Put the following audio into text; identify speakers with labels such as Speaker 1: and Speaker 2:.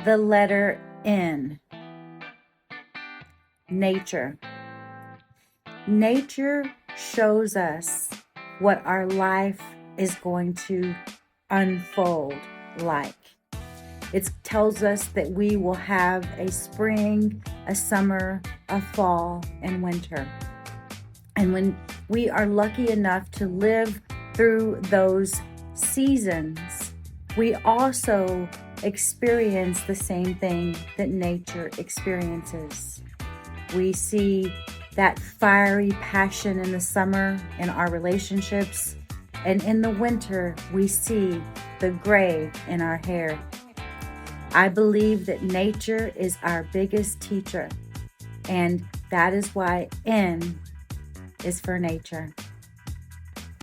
Speaker 1: the letter N. Nature. Nature shows us what our life is going to unfold like. It tells us that we will have a spring, a summer, a fall, and winter. And when we are lucky enough to live through those seasons, we also experience the same thing that nature experiences. We see that fiery passion in the summer in our relationships, and in the winter, we see the gray in our hair. I believe that nature is our biggest teacher, and that is why N is for nature.